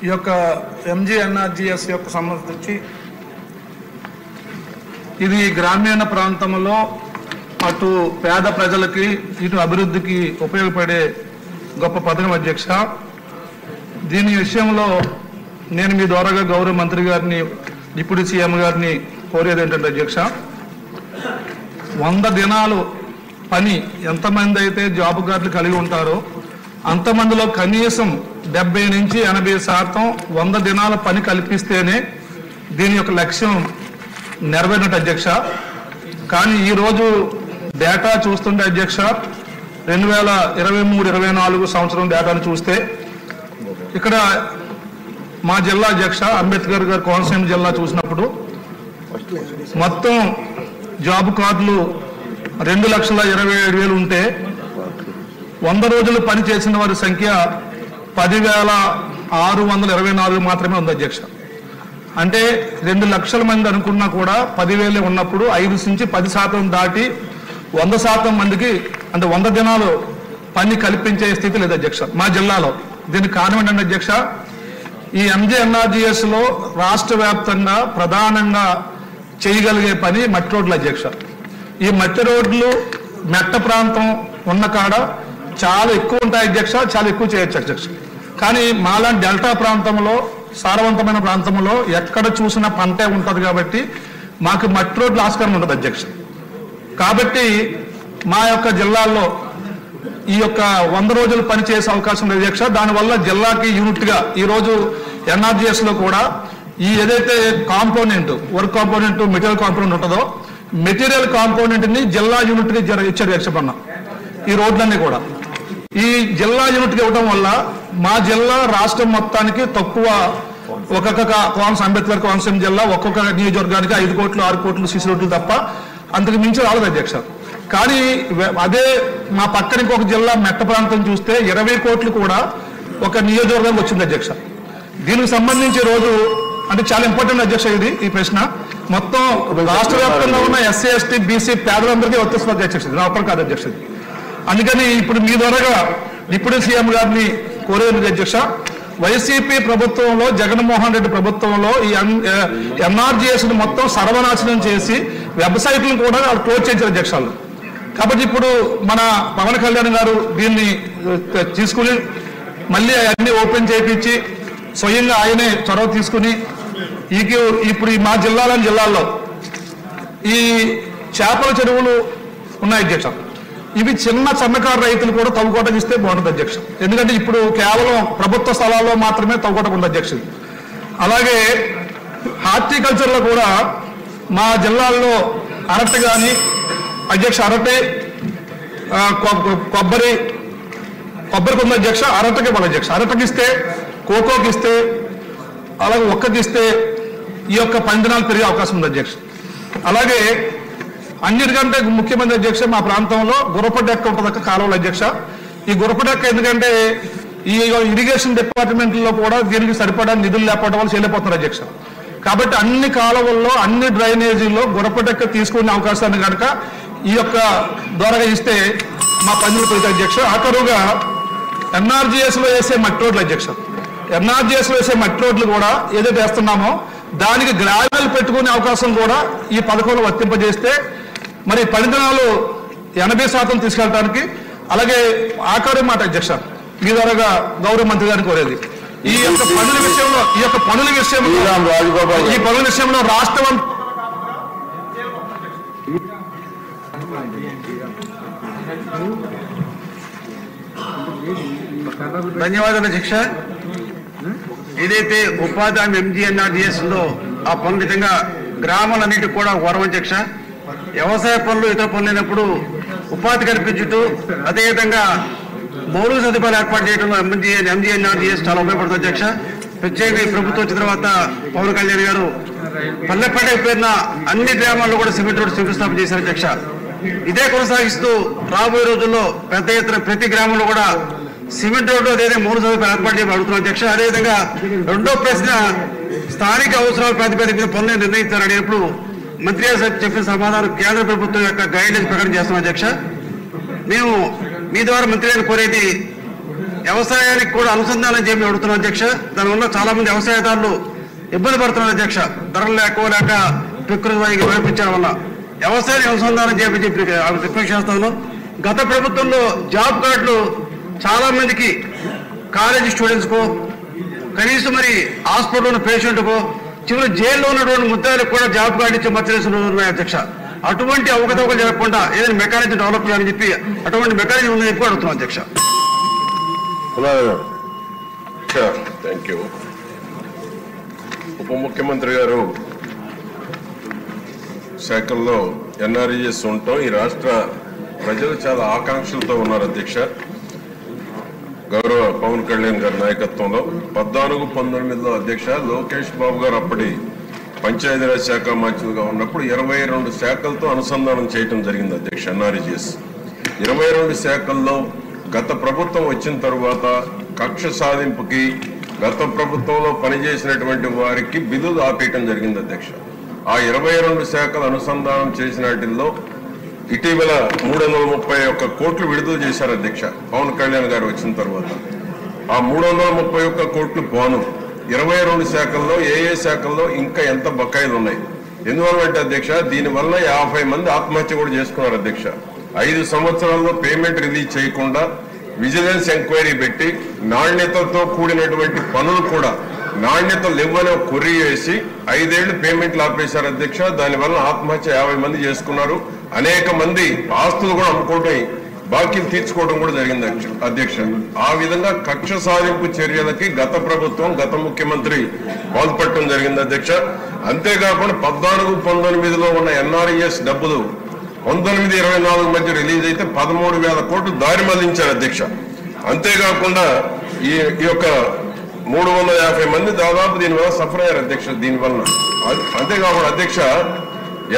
ఈ యొక్క ఎంజీఎన్ఆర్జీఎస్ యొక్క సంబంధించి ఇది గ్రామీణ ప్రాంతంలో అటు పేద ప్రజలకి ఇటు అభివృద్ధికి ఉపయోగపడే గొప్ప పథకం అధ్యక్ష. దీని విషయంలో నేను మీ ద్వారాగా గౌరవ మంత్రి గారిని డిప్యూటీ సీఎం గారిని కోరేది ఏంటంటే అధ్యక్ష, 100 దినాలు పని ఎంతమంది అయితే జాబ్ కార్డులు కలిగి ఉంటారో అంతమందిలో కనీసం 70 నుంచి 80% 100 దినాల పని కల్పిస్తేనే దీని యొక్క లక్ష్యం నెరవేరినట్టు అధ్యక్ష. కానీ ఈరోజు డేటా చూస్తుంటే అధ్యక్ష 2023-24 సంవత్సరం డేటాను చూస్తే ఇక్కడ మా జిల్లా అధ్యక్ష అంబేద్కర్ గారి కోనసీమ జిల్లా చూసినప్పుడు మొత్తం జాబ్ కార్డులు 2,27,000 ఉంటే 100 రోజులు పని చేసిన వారి సంఖ్య 10,624 మాత్రమే ఉంది అధ్యక్ష. అంటే 2 లక్షల మంది అనుకున్నా కూడా 10,000 ఉన్నప్పుడు 5 నుంచి 10% దాటి 100% మందికి అంటే 100 దినాలు పని కల్పించే స్థితి లేదు అధ్యక్ష మా జిల్లాలో. దీనికి కారణం ఏంటంటే అధ్యక్ష, ఈ ఎంజీఎన్ఆర్జీఎస్ లో రాష్ట్ర వ్యాప్తంగా ప్రధానంగా చేయగలిగే పని మట్టి రోడ్లు అధ్యక్ష. ఈ మట్టి రోడ్లు మెట్ట ప్రాంతం ఉన్న కాడ చాలా ఎక్కువ ఉంటాయి అధ్యక్ష, చాలా ఎక్కువ చేయొచ్చు అధ్యక్ష. కానీ మాలాంటి డెల్టా ప్రాంతంలో సారవంతమైన ప్రాంతంలో ఎక్కడ చూసినా పంటే ఉంటుంది కాబట్టి మాకు మట్టి రోడ్లు ఆస్కారం ఉంటుంది అధ్యక్ష. కాబట్టి మా యొక్క జిల్లాల్లో ఈ యొక్క 100 రోజులు పని చేసే అవకాశం ఉంది అధ్యక్ష. దానివల్ల జిల్లాకి యూనిట్గా ఈరోజు ఎన్ఆర్జీఎస్ లో కూడా ఈ ఏదైతే component work component material component ఉంటుందో మెటీరియల్ కాంపోనెంట్ ని జిల్లా యూనిట్ గా ఇచ్చారు అధ్యక్ష. ఈ రోడ్లన్నీ కూడా ఈ జిల్లా యూనిట్ గా ఇవ్వడం వల్ల మా జిల్లా రాష్ట్రం మొత్తానికి తక్కువ ఒక్కొక్క అంబేద్కర్ కోనసీమ జిల్లా ఒక్కొక్క నియోజకవర్గానికి 5 కోట్లు 6 కోట్లు సిసి రోడ్లు తప్ప అంతకు మించి రాలేదు అధ్యక్ష. కానీ అదే మా పక్కన ఇంకొక జిల్లా మెట్ట ప్రాంతం చూస్తే 20 కోట్లు కూడా ఒక నియోజకవర్గానికి వచ్చింది అధ్యక్ష. దీనికి సంబంధించి రోజు అంటే చాలా ఇంపార్టెంట్ అధ్యక్ష ఈ ప్రశ్న. మొత్తం రాష్ట్ర వ్యాప్తంగా ఉన్న ఎస్సీ ఎస్టీ బీసీ పేదలందరికీ వర్తిస్తుంది అధ్యక్ష, నా ఒక్కరు కాదు అధ్యక్ష. అందుకని ఇప్పుడు మీ ద్వారాగా డిప్యూటీ సీఎం గారిని కోరేది అధ్యక్ష, వైసీపీ ప్రభుత్వంలో జగన్మోహన్ రెడ్డి ప్రభుత్వంలో ఈ ఎన్ఆర్జీఎస్ మొత్తం సర్వనాశనం చేసి వెబ్సైట్లను కూడా క్లోజ్ చేయించారు అధ్యక్షాలు. కాబట్టి ఇప్పుడు మన పవన్ కళ్యాణ్ గారు దీన్ని తీసుకుని మళ్ళీ అన్ని ఓపెన్ చేయించి స్వయంగా ఆయనే చొరవ తీసుకుని ఇప్పుడు మా జిల్లాల్లో ఈ చేపల చెరువులు ఉన్నాయి అధ్యక్ష. ఇవి చిన్న సన్నకారు రైతులు కూడా తవ్వుకోవటం ఇస్తే బాగుంటుంది అధ్యక్ష. ఎందుకంటే ఇప్పుడు కేవలం ప్రభుత్వ స్థలాల్లో మాత్రమే తవ్వుకోవటం ఉంది అధ్యక్ష. అలాగే హార్టికల్చర్లో కూడా మా జిల్లాల్లో అరటి కానీ అధ్యక్ష, అరటి కొబ్బరికి ఉంది అధ్యక్ష, అరటికి ఇవ్వాలి అధ్యక్ష. అరటికి ఇస్తే కోకోకి ఇస్తే అలాగే ఒక్కకి ఇస్తే ఈ యొక్క 10 దినాలు పెరిగే అవకాశం ఉంది అధ్యక్ష. అలాగే అన్నిటికంటే ముఖ్యమైన అధ్యక్ష మా ప్రాంతంలో గుర్రపడెక్క ఉంటుంది కాలువలు అధ్యక్ష. ఈ గుర్రపడెక్క ఎందుకంటే ఈ ఇరిగేషన్ డిపార్ట్మెంట్లో కూడా దీనికి సరిపడా నిధులు లేకపోవడం వల్ల చేయలేకపోతున్నారు అధ్యక్ష. కాబట్టి అన్ని కాలువల్లో అన్ని డ్రైనేజీల్లో గుర్రపడెక్క తీసుకునే అవకాశాన్ని కనుక ఈ యొక్క ద్వారా ఇస్తే మా పనులు పెరుగుతాయి అధ్యక్ష. ఆఖరుగా ఎన్ఆర్జీఎస్ లో వేసే మట్టి రోడ్లు అధ్యక్ష, ఎన్ఆర్జీఎస్ లో వేసే మట్టి రోడ్లు కూడా ఏదైతే వేస్తున్నామో దానికి గ్రావెల్ పెట్టుకునే అవకాశం కూడా ఈ పథకంలో వర్తింపజేస్తే మరి 10 దినాలు 80% తీసుకెళ్ళడానికి. అలాగే ఆఖరి మాట అధ్యక్ష, మీ ద్వారాగా గౌరవ మంత్రి గారిని కోరేది ఈ యొక్క పనుల విషయంలో రాష్ట్రం ధన్యవాదాలు అధ్యక్ష. ఏదైతే ఉపాధి హామీ ఎంజీఎన్ఆర్జీఎస్ ఉందో ఆ పనుల విధంగా గ్రామాలన్నిటికీ కూడా వరం అధ్యక్ష. వ్యవసాయ పనులు ఇతర పనులు అయినప్పుడు ఉపాధి కల్పించుతూ అదేవిధంగా మౌలిక సదుపాయాలు ఏర్పాటు చేయడంలో ఎంజీఎన్ఆర్జీఎస్ చాలా ఉపయోగపడుతుంది అధ్యక్ష. ప్రత్యేకంగా ఈ ప్రభుత్వం వచ్చిన తర్వాత పవన్ కళ్యాణ్ గారు పల్లెపేట పేరున అన్ని గ్రామాల్లో కూడా సిమెంట్ రోడ్డు శంకుస్థాపన చేశారు అధ్యక్ష. ఇదే కొనసాగిస్తూ రాబోయే రోజుల్లో పెద్ద ఎత్తున ప్రతి గ్రామంలో కూడా సిమెంట్ రోడ్డు అదేవిధంగా మౌలిక సదుపాయాలు ఏర్పాటు చేయడం అడుగుతున్నాం అధ్యక్ష. అదేవిధంగా రెండో ప్రశ్న, స్థానిక అవసరాల ప్రాతిపదిక మీద పనులు నిర్ణయిస్తారు అనేప్పుడు మంత్రి గారు చెప్పిన సమాధానం కేంద్ర ప్రభుత్వం యొక్క గైడ్లైన్స్ ప్రకారం చేస్తున్నాం అధ్యక్ష. మేము మీ ద్వారా మంత్రి గారిని కోరేది వ్యవసాయానికి కూడా అనుసంధానం చేయమని అడుగుతున్నాం అధ్యక్ష. దానివల్ల చాలా మంది వ్యవసాయదారులు ఇబ్బంది పడుతున్నారు అధ్యక్ష. ధరలు లేక ప్రకృతి వైపించడం వల్ల వ్యవసాయానికి అనుసంధానం చేయమని చెప్పి రిక్వెస్ట్ చేస్తాను. గత ప్రభుత్వంలో జాబ్ కార్డులు చాలా మందికి కాలేజీ స్టూడెంట్స్కో, కనీసం మరి హాస్పిటల్ ఉన్న పేషెంట్కో, చివరి జైల్లో ఉన్నటువంటి ముద్దాయిలకు కూడా జాబ్ కార్డు ఇచ్చే మధ్యదేశంలో ఉన్నాయి అధ్యక్ష. అటువంటి అవకతవకలు జరగకుండా ఏదైనా మెకానిజం డెవలప్ చేయాలని చెప్పి అటువంటి మెకానిజం ఉందని చెప్పి అడుగుతున్నాం అధ్యక్ష. Thank you. ఉప ముఖ్యమంత్రి గారు శాఖల్లో ఎన్ఆర్ఈఎస్ ఉండటం ఈ రాష్ట్ర ప్రజలు చాలా ఆకాంక్షలతో ఉన్నారు అధ్యక్ష. గౌరవ పవన్ కళ్యాణ్ గారి నాయకత్వంలో 14-19లో అధ్యక్ష లోకేష్ బాబు గారు అప్పటి పంచాయతీరాజ్ శాఖ మంత్రిగా ఉన్నప్పుడు 22 శాఖలతో అనుసంధానం చేయడం జరిగింది అధ్యక్ష. ఎన్ఆర్ఈఎస్ 22 శాఖల్లో గత ప్రభుత్వం వచ్చిన తరువాత కక్ష సాధింపుకి గత ప్రభుత్వంలో పనిచేసినటువంటి వారికి బిల్లులు ఆపేయటం జరిగింది అధ్యక్ష. ఆ 22 శాఖలు అనుసంధానం చేసిన వాటిల్లో ఇటీవల 331 కోట్లు విడుదల చేశారు అధ్యక్ష పవన్ కళ్యాణ్ గారు వచ్చిన తర్వాత. ఆ 331 కోట్లు పోను 22 శాఖల్లో ఏ శాఖల్లో ఇంకా ఎంత బకాయిలు ఉన్నాయి. ఎందువల్లంటే అధ్యక్ష దీనివల్ల 50 మంది ఆత్మహత్య కూడా చేసుకున్నారు అధ్యక్ష. 5 సంవత్సరాల్లో పేమెంట్ రిలీజ్ చేయకుండా విజిలెన్స్ ఎంక్వైరీ పెట్టి నాణ్యతతో కూడినటువంటి పనులు కూడా నాణ్యత లేవని కొర్రీ వేసి 5 ఏళ్లు పేమెంట్లు ఆపేశారు అధ్యక్ష. దానివల్ల ఆత్మహత్య 50 మంది చేసుకున్నారు. అనేక మంది ఆస్తులు కూడా అమ్ముకోవడం, బాకీలు తీర్చుకోవడం కూడా జరిగింది అధ్యక్ష. ఆ విధంగా కక్ష సాధింపు చర్యలకి గత ప్రభుత్వం గత ముఖ్యమంత్రి పాల్పడటం జరిగింది అధ్యక్ష. అంతేకాకుండా 14-19లో ఉన్న ఎన్ఆర్ఈఎస్ డబ్బులు 19-24 మధ్య రిలీజ్ అయితే 13,000 కోట్లు దారి మళ్లించారు అధ్యక్ష. అంతేకాకుండా ఈ యొక్క 350 మంది దాదాపు దీనివల్ల సఫర్ అయ్యారు అధ్యక్ష. దీనివల్ల అంతేకాకుండా అధ్యక్ష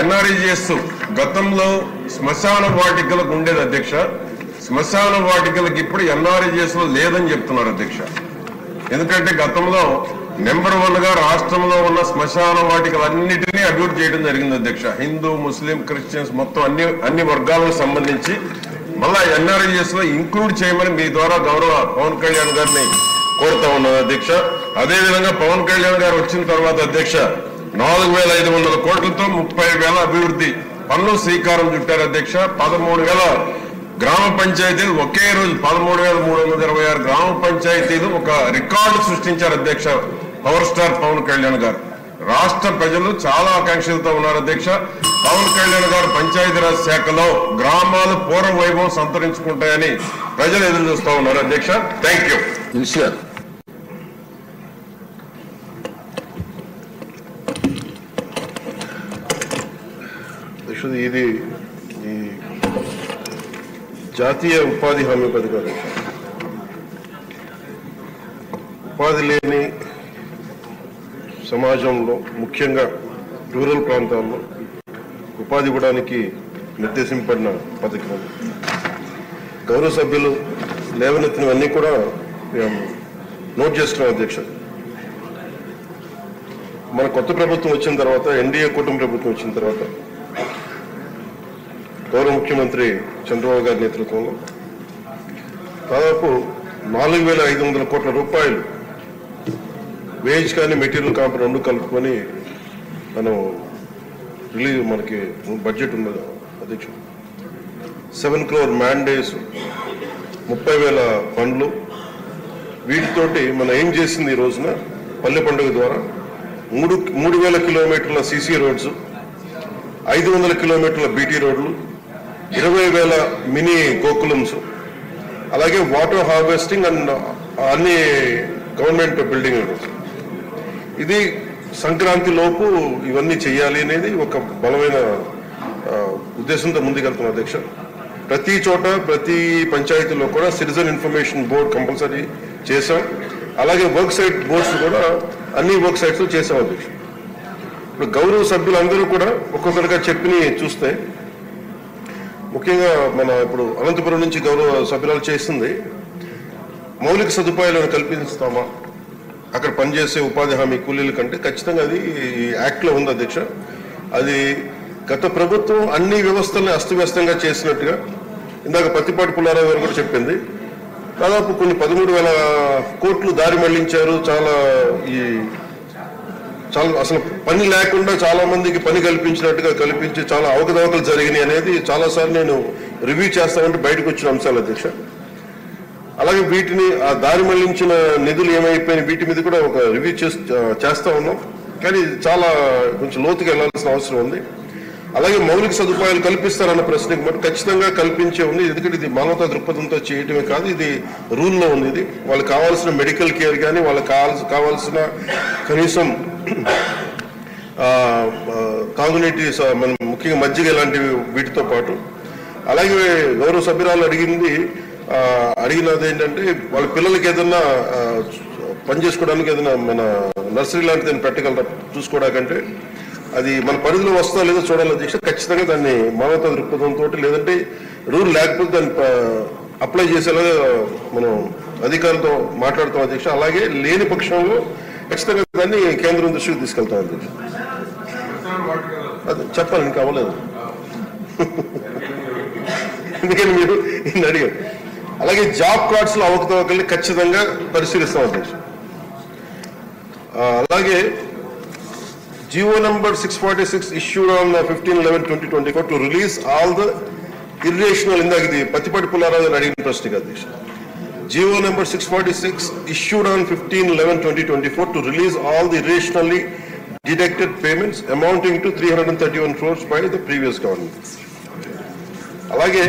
ఎన్ఆర్ఈఎస్ గతంలో శ్మశాన వాటికలకు ఉండేది అధ్యక్ష. శ్మశాన వాటికలకు ఇప్పుడు ఎన్ఆర్ఈఎస్ లో లేదని చెప్తున్నారు అధ్యక్ష. ఎందుకంటే గతంలో నెంబర్ 1గా రాష్ట్రంలో ఉన్న శ్మశాన వాటికలన్నిటినీ అభివృద్ధి చేయడం జరిగింది అధ్యక్ష. హిందూ, ముస్లిం, క్రిస్టియన్స్ మొత్తం అన్ని వర్గాలకు సంబంధించి మళ్ళా ఎన్ఆర్ఈఎస్ లో ఇంక్లూడ్ చేయమని మీ ద్వారా గౌరవ పవన్ కళ్యాణ్ గారిని కోరుతా ఉన్నాను అధ్యక్ష. అదేవిధంగా పవన్ కళ్యాణ్ గారు వచ్చిన తర్వాత అధ్యక్ష 4,500 కోట్లతో 30,000 అభివృద్ధి పనులు శ్రీకారం చుట్టారు అధ్యక్ష. 13,000 గ్రామ పంచాయతీలు ఒకే రోజు 13,326 గ్రామ పంచాయతీలు ఒక రికార్డు సృష్టించారు అధ్యక్ష పవర్ స్టార్ పవన్ కళ్యాణ్ గారు. రాష్ట్ర ప్రజలు చాలా ఆకాంక్షలతో ఉన్నారు అధ్యక్ష. పవన్ కళ్యాణ్ గారు పంచాయతీరాజ్ శాఖలో గ్రామాలు పూర్వ వైభవం సంతరించుకుంటాయని ప్రజలు ఎదురు చూస్తూ ఉన్నారు అధ్యక్ష. Thank you. ఇది ఈ జాతీయ ఉపాధి హామీ పథకాలు. ఉపాధి లేని సమాజంలో ముఖ్యంగా రూరల్ ప్రాంతాల్లో ఉపాధి ఇవ్వడానికి నిర్దేశింపబడిన పథకం. గౌరవ సభ్యులు లేవనెత్తినవన్నీ కూడా నోట్ చేసుకున్నాం అధ్యక్ష. మన కొత్త ప్రభుత్వం వచ్చిన తర్వాత, ఎన్డీఏ కూటమి ప్రభుత్వం వచ్చిన తర్వాత గౌరవ ముఖ్యమంత్రి చంద్రబాబు గారి నేతృత్వంలో దాదాపు 4,500 కోట్ల రూపాయలు వేజ్ కానీ మెటీరియల్ కాంప 2 కలుపుకొని మనం రిలీజ్ మనకి బడ్జెట్ ఉన్నది అధ్యక్ష. 7 crore మ్యాండేస్, 30,000 ఫండ్లు. వీటితోటి మనం ఏం చేసింది ఈ రోజున పల్లె పండుగ ద్వారా 3,000 కిలోమీటర్ల సీసీ రోడ్స్, 500 కిలోమీటర్ల బీటీ రోడ్లు, 20,000 మినీ గోకులమ్స్, అలాగే వాటర్ హార్వెస్టింగ్ అండ్ అన్ని గవర్నమెంట్ బిల్డింగ్. ఇది సంక్రాంతి లోపు ఇవన్నీ చేయాలి అనేది ఒక బలమైన ఉద్దేశంతో ముందుకెళ్తున్నాం అధ్యక్ష. ప్రతి చోట ప్రతి పంచాయతీలో కూడా సిటిజన్ ఇన్ఫర్మేషన్ బోర్డ్ కంపల్సరీ చేశాం. అలాగే వర్క్ సైట్ బోర్డ్స్ కూడా అన్ని వర్క్ సైట్స్ చేశాం అధ్యక్ష. ఇప్పుడు గౌరవ సభ్యులందరూ కూడా ఒక్కొక్కరిగా చెప్పి చూస్తే ముఖ్యంగా మన ఇప్పుడు అనంతపురం నుంచి గౌరవ సభ్యులు చేస్తుంది మౌలిక సదుపాయాలను కల్పిస్తామా అక్కడ పనిచేసే ఉపాధి హామీ కూలీల కంటే ఖచ్చితంగా అది ఈ యాక్ట్లో ఉంది అధ్యక్ష. అది గత ప్రభుత్వం అన్ని వ్యవస్థల్ని అస్తవ్యస్తంగా చేసినట్టుగా ఇందాక పత్తిపాటి పుల్లారావు గారు కూడా చెప్పింది. దాదాపు కొన్ని 13,000 కోట్లు దారి మళ్లించారు. చాలా అసలు పని లేకుండా చాలా మందికి పని కల్పించినట్టుగా కల్పించి చాలా అవకతవకలు జరిగినాయి అనేది చాలాసార్లు నేను రివ్యూ చేస్తామంటే బయటకు వచ్చిన అంశాలు అధ్యక్ష. అలాగే వీటిని ఆ దారి మళ్లించిన నిధులు ఏమైపోయినాయి వీటి మీద కూడా ఒక రివ్యూ చేస్తా ఉన్నాం. కానీ చాలా కొంచెం లోతుగా వెళ్లాల్సిన అవసరం ఉంది. అలాగే మౌలిక సదుపాయాలు కల్పిస్తారన్న ప్రశ్నకి మటు ఖచ్చితంగా కల్పించే ఉంది. ఎందుకంటే ఇది మానవతా దృక్పథంతో చేయటమే కాదు, ఇది రూల్లో ఉంది. ఇది వాళ్ళకి కావాల్సిన మెడికల్ కేర్ కానీ వాళ్ళకి కావాల్సిన కనీసం తాగునీటి మనం ముఖ్యంగా మజ్జిగ ఇలాంటివి వీటితో పాటు. అలాగే గౌరవ సభ్యురాలు అడిగినది ఏంటంటే వాళ్ళ పిల్లలకి ఏదన్నా పని చేసుకోవడానికి ఏదైనా మన నర్సరీ లాంటిది పెట్టగలరా చూసుకోవడానికంటే అది మన పరిధిలో వస్తుందో లేదో చూడాలి అధ్యక్ష. ఖచ్చితంగా దాన్ని మానవతా దృక్పథంతో లేదంటే రూల్ లేకపోతే దాన్ని అప్లై చేసేలాగా మనం అధికారులతో మాట్లాడుతాం అధ్యక్ష. అలాగే లేని పక్షంలో ఖచ్చితంగా దాన్ని కేంద్రం దృష్టికి తీసుకెళ్తాం అధ్యక్ష. అది చెప్పాలి, ఇంకా అవ్వలేదు ఎందుకని మీరు ఇన్ని అడిగారు. అలాగే జాబ్ కార్డ్స్ లో అవకతవకల్ని ఖచ్చితంగా పరిశీలిస్తాం అధ్యక్ష. అలాగే Jio number 646 issued on 15/11/2024 to release all the irrational, ఇందాక ఇది పత్తిపాటి పుల్లారావు గారు అడిగిన ప్రశ్నకి అధ్యక్ష. GO number 646 issued on 15/11/2024 to release all the irrationally deducted payments amounting to 331 crores by the previous government. అలాగే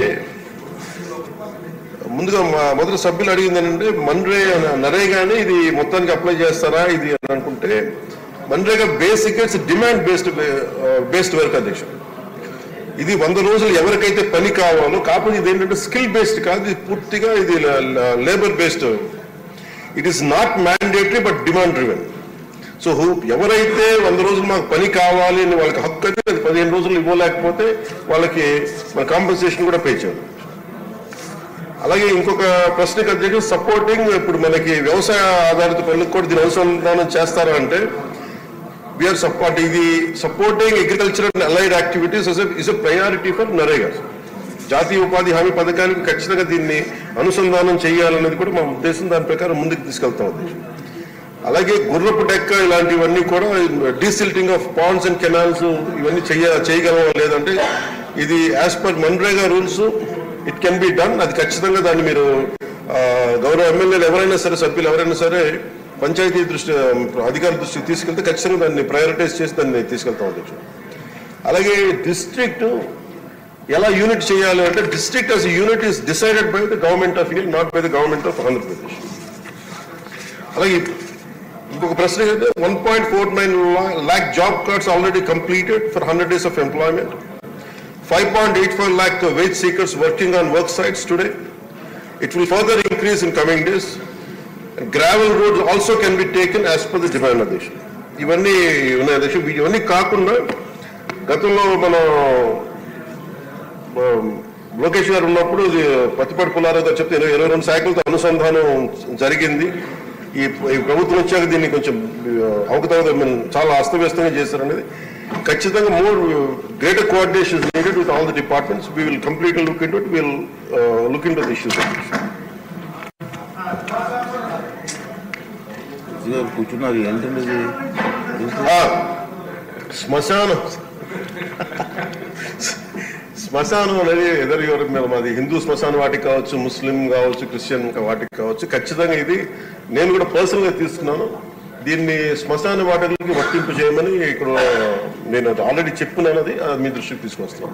ముందుగా మొదటి సభ్యులు అడిగింది ఏంటంటే నరేగానే ఇది మొత్తానికి అప్లై చేస్తారా ఇది అని అనుకుంటే, MNREGA basic it's demand based work అధ్యక్ష. ఇది 100 రోజులు ఎవరికైతే పని కావాలో, కాకపోతే ఇది ఏంటంటే స్కిల్ బేస్డ్ కాదు, ఇది పూర్తిగా ఇది labour based. It is not mandatory but demand driven. So ఎవరైతే 100 రోజులు మాకు పని కావాలి అని వాళ్ళకి హక్కు అయితే 15 రోజులు ఇవ్వలేకపోతే వాళ్ళకి మన కాంపెన్సేషన్ కూడా పే చేయాలి. అలాగే ఇంకొక ప్రశ్నకి అధ్యక్షుడు సపోర్టింగ్, ఇప్పుడు మనకి వ్యవసాయ ఆధారిత పనులకు కూడా దీని అనుసంధానం చేస్తారా అంటే వీఆర్ సపోర్ట్ ఇది supporting agriculture and allied activities is a priority for NREGA. జాతీయ ఉపాధి హామీ పథకానికి ఖచ్చితంగా దీన్ని అనుసంధానం చేయాలనేది కూడా మా ఉద్దేశం. దాని ప్రకారం ముందుకు తీసుకెళ్తాం అధ్యక్షుడు. అలాగే గుర్రపు డెక్క ఇలాంటివన్నీ కూడా desilting of Pond's and canals ఇవన్నీ చేయగలవా లేదంటే ఇది as per MNREGA rules it can be done. అది ఖచ్చితంగా దాన్ని మీరు గౌరవ ఎమ్మెల్యేలు ఎవరైనా సరే సభ్యులు ఎవరైనా సరే పంచాయతీ అధికారుల దృష్టికి తీసుకెళ్తే ఖచ్చితంగా దాన్ని ప్రయారిటైజ్ చేసి దాన్ని తీసుకెళ్తాం అధ్యక్షుడు. అలాగే డిస్ట్రిక్ట్ ఎలా యూనిట్ చేయాలి అంటే district as unit is decided by the government of India, not by the government of Andhra Pradesh. అలాగే ఇంకొక ప్రశ్న అయితే 1.49 lakh job cards already completed for 100 days of employment. 5.85 lakh wage seekers working on work sites today. It will further increase in coming days. Gravel roads also can be taken as per the demand addition. ఇవన్నీ ఉన్నాయి అధ్యక్ష. ఇవన్నీ కాకుండా గతంలో మనం లోకేష్ గారు ఉన్నప్పుడు పత్తిపాటి పుల్లారావు గారు చెప్తే 22 శాఖలతో అనుసంధానం జరిగింది. ఈ ప్రభుత్వం వచ్చాక దీన్ని కొంచెం అవకతవక చాలా అస్తవ్యస్తంగా చేశారనేది. ఖచ్చితంగా more greater coordination is needed with all the departments. We will completely look into it. Will look into the issues. కూర్చున్నారు ఏంటండి శ్మశానం అనేది ఎవరి మీద మాది హిందూ శ్మశాన వాటికి కావచ్చు, ముస్లిం కావచ్చు, క్రిస్టియన్ వాటికి కావచ్చు. ఖచ్చితంగా ఇది నేను కూడా పర్సనల్ గా తీసుకున్నాను. దీన్ని శ్మశాన వాటికి వర్తింపు చేయమని ఇక్కడ నేను ఆల్రెడీ చెప్పుకున్నాను. అది మీ దృష్టికి తీసుకొస్తాను.